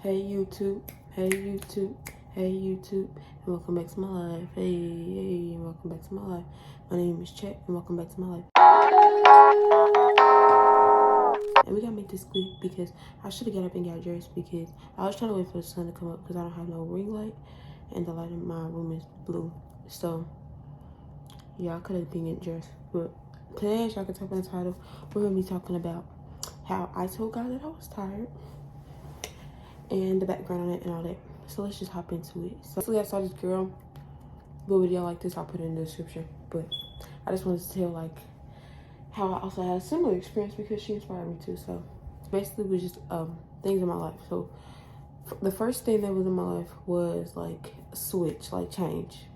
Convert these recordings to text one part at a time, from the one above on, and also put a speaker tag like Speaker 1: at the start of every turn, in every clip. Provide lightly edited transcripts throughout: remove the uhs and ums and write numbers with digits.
Speaker 1: Hey YouTube, hey YouTube, hey YouTube, and welcome back to my life. Hey, and welcome back to my life. My name is Chet, and welcome back to my life. And we gotta make this quick because I should have got up and got dressed because I was trying to wait for the sun to come up because I don't have no ring light, and the light in my room is blue. So yeah, I could have been getting dressed. But today, as y'all can tell from the title, we're gonna be talking about how I told God that I was tired, and the background on it and all that. So let's just hop into it. So I saw this girl, little video like this, I'll put it in the description. But I just wanted to tell like how I also had a similar experience because she inspired me too. So basically it was just things in my life. So the first thing that was in my life was like a switch, like change.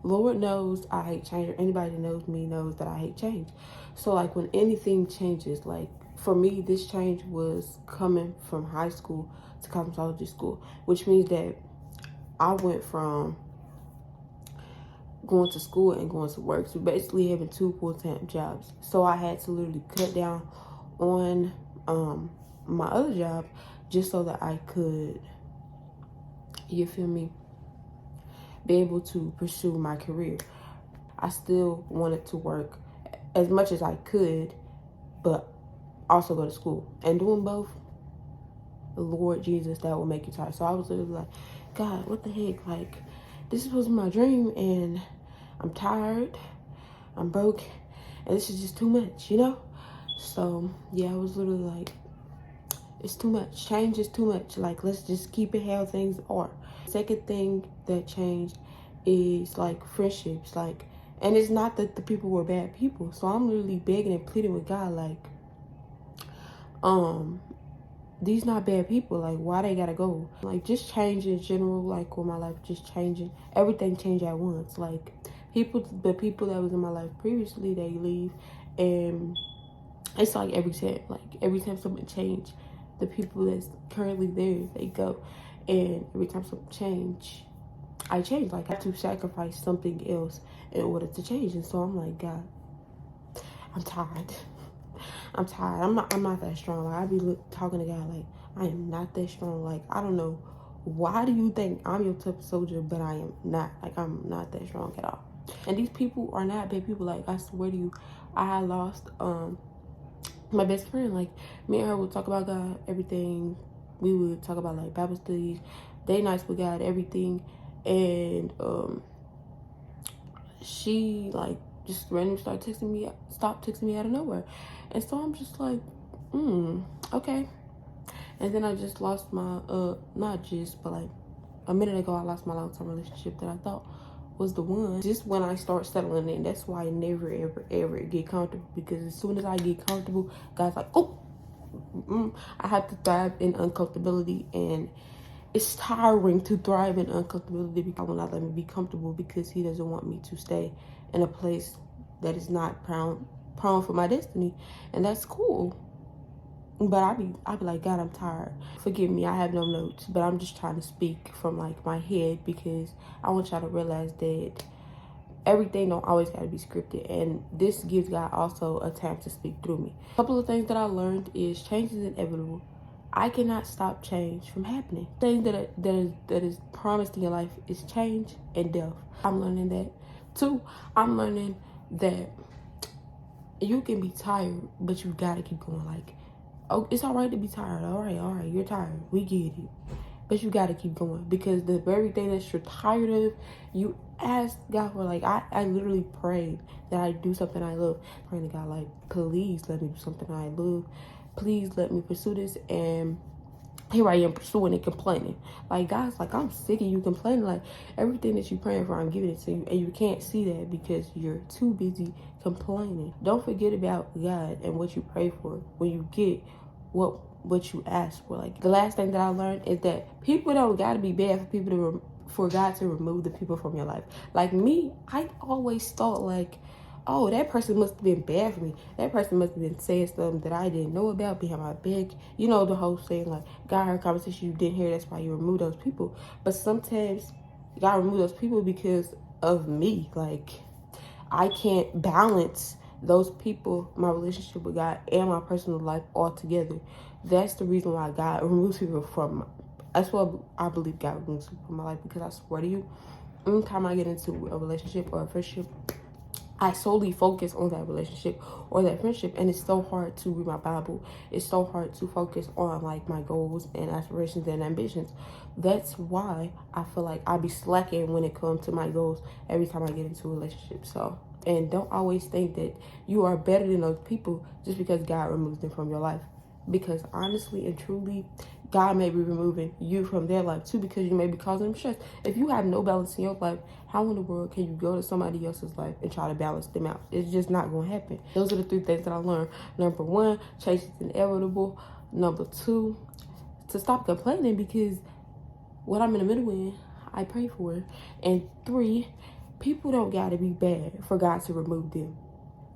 Speaker 1: Lord knows I hate change, or anybody that knows me knows that I hate change. So like when anything changes, like for me, this change was coming from high school to cosmetology school, which means that I went from going to school and going to work, so basically having two full-time jobs. So I had to literally cut down on my other job just so that I could, you feel me, be able to pursue my career. I still wanted to work as much as I could, but also go to school. And doing both, Lord Jesus, that will make you tired. So I was literally like, God, what the heck? Like, this was my dream, and I'm tired, I'm broke, and this is just too much, you know? So yeah, I was literally like, it's too much. Change is too much. Like, let's just keep it how things are. Second thing that changed is like friendships. Like, and it's not that the people were bad people. So I'm literally begging and pleading with God, like, these not bad people. Like, why they gotta go? Like, just change in general. Like, with my life just changing, everything changed at once. Like, the people that was in my life previously, they leave, and it's like every time something change, the people that's currently there, they go, and every time something change, I change. Like, I have to sacrifice something else in order to change. And so I'm like, God, I'm tired. I'm tired. I'm not that strong. Like, I be talking to God like, I am not that strong. Like, I don't know. Why do you think I'm your type of soldier, but I am not? Like, I'm not that strong at all. And these people are not bad people. Like, I swear to you, I had lost my best friend. Like, me and her would talk about God, everything. We would talk about like Bible studies, day nights with God, everything. And she like just randomly stopped texting me out of nowhere. And so I'm just like, okay. And then I just lost my not just, but like a minute ago I lost my long-term relationship that I thought was the one. Just when I start settling in, that's why I never ever get comfortable, because as soon as I get comfortable, God's like, oh, I have to thrive in uncomfortability. And it's tiring to thrive in uncomfortability because will not let me be comfortable, because he doesn't want me to stay in a place that is not prone for my destiny. And that's cool. But I be like, God, I'm tired. Forgive me, I have no notes, but I'm just trying to speak from like my head, because I want y'all to realize that everything don't always gotta be scripted, and this gives God also a time to speak through me. A couple of things that I learned is change is inevitable. I cannot stop change from happening. Thing that is promised in your life is change and death. I'm learning that. Two, I'm learning that you can be tired, but you gotta keep going. Like, oh, it's all right to be tired. All right, you're tired. We get it. But you gotta keep going, because the very thing that you're tired of, you ask God for. Like, I literally prayed that I do something I love. Praying to God, like, please let me do something I love. Please let me pursue this. And here I am pursuing and complaining. Like, God's like, I'm sick of you complaining. Like, everything that you're praying for, I'm giving it to you. And you can't see that because you're too busy complaining. Don't forget about God and what you pray for when you get what you ask for. Like, the last thing that I learned is that people don't gotta be bad for people for God to remove the people from your life. Like me, I always thought like, oh, that person must have been bad for me. That person must have been saying something that I didn't know about behind my back. You know, the whole saying like, God heard conversation you didn't hear, that's why you remove those people. But sometimes God remove those people because of me. Like, I can't balance those people, my relationship with God and my personal life all together. That's the reason why God removes people from That's what I believe God removes people from my life, because I swear to you, anytime I get into a relationship or a friendship, I solely focus on that relationship or that friendship, and it's so hard to read my Bible. It's so hard to focus on like my goals and aspirations and ambitions. That's why I feel like I be slacking when it comes to my goals every time I get into a relationship. So, and don't always think that you are better than those people just because God removes them from your life. Because honestly and truly, God may be removing you from their life too, because you may be causing them stress. If you have no balance in your life, how in the world can you go to somebody else's life and try to balance them out? It's just not going to happen. Those are the 3 things that I learned. Number 1, change is inevitable. Number 2, to stop complaining, because what I'm in the middle in, I pray for it. And 3, people don't got to be bad for God to remove them.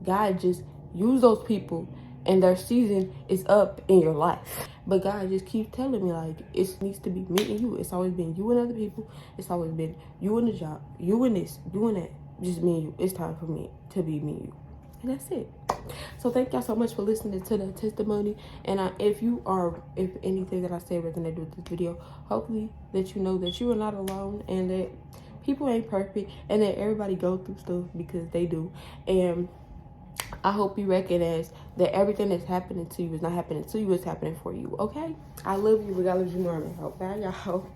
Speaker 1: God just use those people, and their season is up in your life. But God just keeps telling me, like, it needs to be me and you. It's always been you and other people. It's always been you and the job, you and this, you and that. Just me and you. It's time for me to be me and you. And that's it. So thank y'all so much for listening to the testimony. And if anything that I say resonated with this video, hopefully that you know that you are not alone, and that people ain't perfect, and that everybody go through stuff, because they do. And I hope you recognize that everything that's happening to you is not happening to you, it's happening for you, okay? I love you regardless of your normal. Okay, y'all.